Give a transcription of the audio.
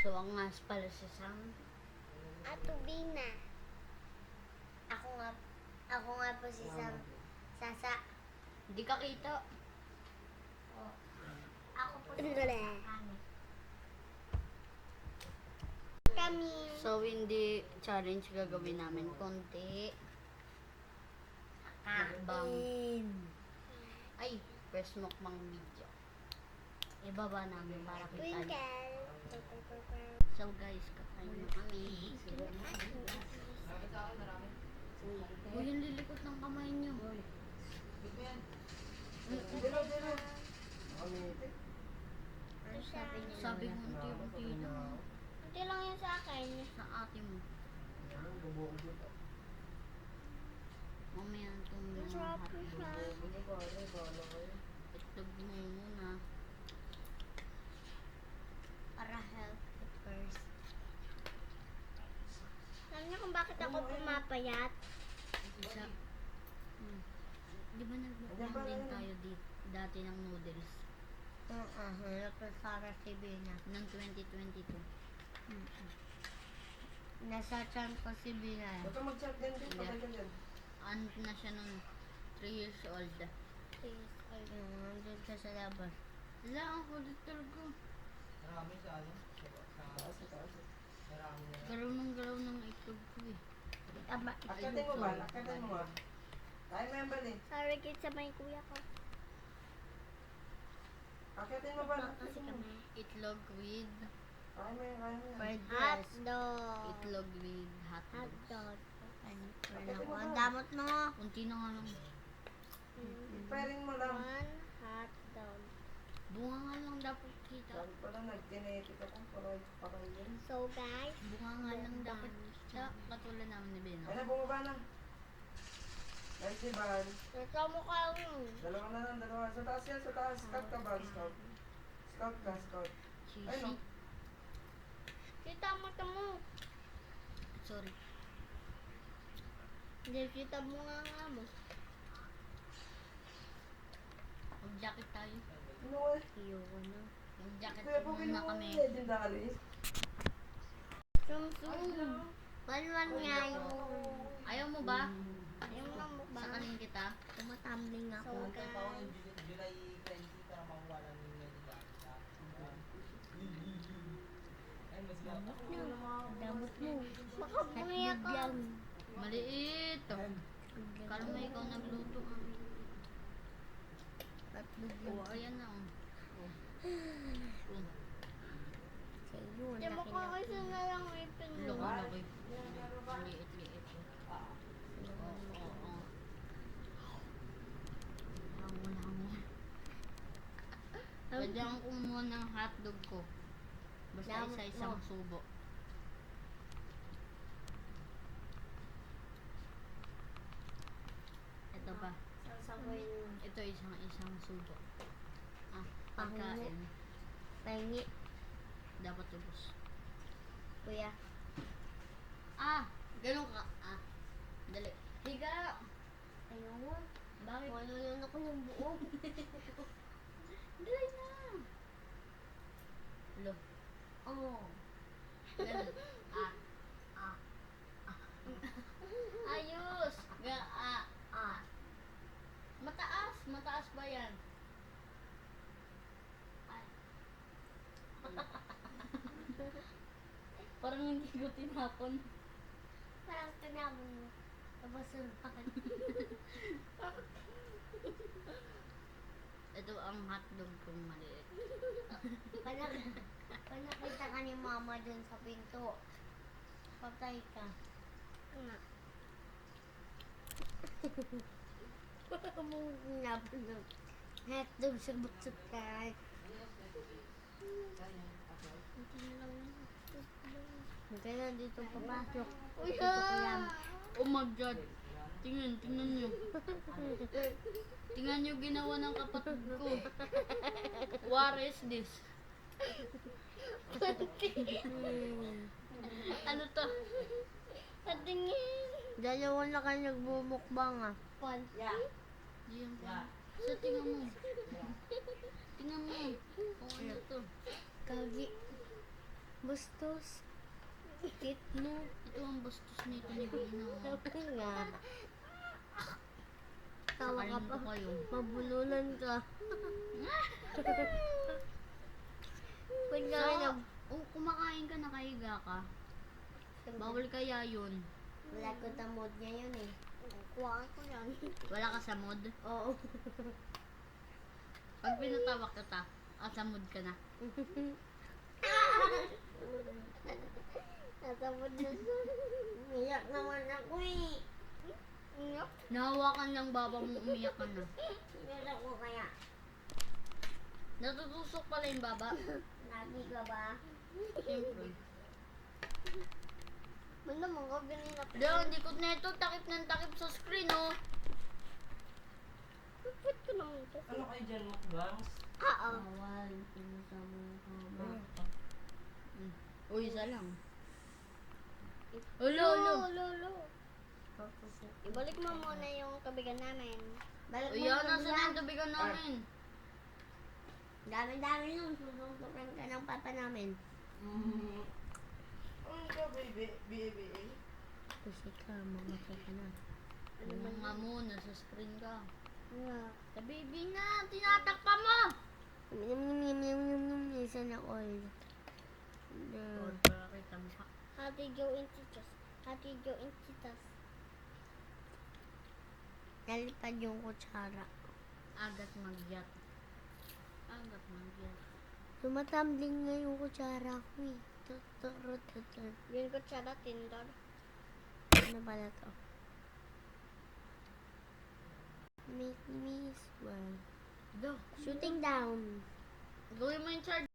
So, ang ngas pala si Sam. Ato Bina. Ako nga po si Sam. Sasa. Hindi ka kita. Ako po si Kami. So, hindi challenge gagawin namin. Konti. Mukbang. Ay, first mukbang video. Ibaba namin para kita niyo. Twinkle. So, guys, kakain na kami. Uy, yung lilikot ng kamay niyo. Ano sabi niya? Sabi ko, unti-unti lang. Hindi lang yun sa akin. Sa ate mo. Mamaya itong Sarap hotdog. siya. Itlog mo muna. Para health first. Alam niyo kung bakit ako pumapayat? Isa. Di ba nagmukbang din tayo dati ng noodles? Para si Bina. Ng 2022. Nasa chan ko si Bina. Ba't mag-chat din din? Patay ka dyan. Ano na siya nun? 3 years old. Nandun ka sa labas. Wala, ang kulit talaga. Marami sa ano? Taas, taas. Marami na. Garaw ng itlog ko eh. Akitin mo ba? Akitin mo ba? Kaya mo yan ba din? Sorry kids sa may kuya ko. Akitin mo ba? Kasi kami. Itlog with Kaya mo yan, kaya mo yan. fried Hot rice. dog. Itlog with hot Hot dogs. dog. Akitin mo Ang ba? damot mo. Unti na nga lang. Pairing mo lang. One hot dog. Bunga nga lang dapat kita. Sabi pala, nag-genetic ako. Para yun. So guys, Bunga nga lang dapat kita. Katulad namin ni Beno. Ay na, bumaba na. Guys, si Van. ito mo ka yun. Dalawa na lang, dalawa. Sa taas yan, sa taas. Scout ka ba? Scout. Scout ka, scout. Ay, no. Sisi. Kita mo ito mo. Sorry. Hindi kita mo nga mo. Mag-jacket tayo. Ano eh? Ayoko na. Mag-jacket Kaya po muna kami. legendary. Sum-sum. One nga yung... Ayaw mo ba? Yung lang mo ba? Sa kanin kita? Tumatambling ako. Kung kayo pa ako yung July 20 para mawala ng medyo ay, mas ganda. Damot mo. Makapuya ka. Maliit. Kala mo ikaw nagluto. Oo, ayan na. Oh. Sa iyo, Ano ang Di mo laki ka na. kasi na lang ipin mo. Laki-laki. Liit-liit. Oo. Hamon-hamon. Pwede akong kumuha ng hotdog ko. Basta Damot isa-isang mo. subo. Ito pa. Sasabuin. Ito isang subo. Ah, Pahingi. pagkain. Pahingi. Dapat ubos. Kuya. Ah! Ganun ka. Ah. Dali. Higa! Ayoko. Bakit? Wala lang ako ng buo. Dali na! Lo. Oh. Ganun. Ah. Ah. Ah. Ayos! Ah. Mataas! Mataas ba yan? Ay. Parang hindi ko tinapon. Parang tinabong mo. Nabasurakan. Ito ang hotdog kong maliit. Panakita ka ni mama dun sa pinto. Patay ka. Nga. Kumulapin ng hotdog sa butsukay. Hindi na dito papasok. Uy, Dito ko yan. Oh my God! Tingnan nyo. Tingnan nyo ginawa ng kapatid ko. What is this? Ano to? patingin. Dalawa na kayo nagbumukbang ah. Pan. Diyan pa. Sa tingnan mo. Tingnan mo. Kung ano to. Kagi. Bastos. Kit mo. Ito ang bastos nito ni Bino. Sabi nga. Tawa ka Sakalin pa. ko kayo. Mabulunan ka. Pag nga So, na... kumakain ka, nakahiga ka. Bawal kaya yun. Wala ko tamod niya yun eh. Kuha ko yan. Wala ka sa mood. Oo. Pag pinatawag kita, sa mood ka na. Natamod na siya. Umiyak naman ako eh. Umiyak? Nahawakan ng baba mo, umiyak ka na. Umiyak ako kaya. Natutusok pala yung baba. Lagi ka ba? Siyempre. Ba't naman ka ganina pa? Hindi, hindi ko na ito. Takip ng takip sa screen, oh. Ba't ko naman ito? Ano kayo dyan, mukbangs? Oo. Bawal. Pinasama ko ba? Uy, isa lang. Ulo, ulo. Lolo. Ibalik mo muna yung tubigan namin. Balik Uy, yan, nasa na yung tubigan namin. Dami-dami nun. Susuntukan ka ng papa namin. Ano ka, baby? Baby? Kasi ka, mamatay ka na. Ano nga mo, nasa screen ka. Nga. Sa baby na, tinatakpa mo! Isa na all. Oh, para kita mukha. Ate Joe and Titas. Ate Joe and Titas. Nalipad yung kutsara. Agat magyat. Agat magyat. Tumatambling nga yung kutsara ko eh. Tuturut. Yun ko tsara tindor. Ano pala to? Make me smile. Do, Shooting down. gawin mo yung charge.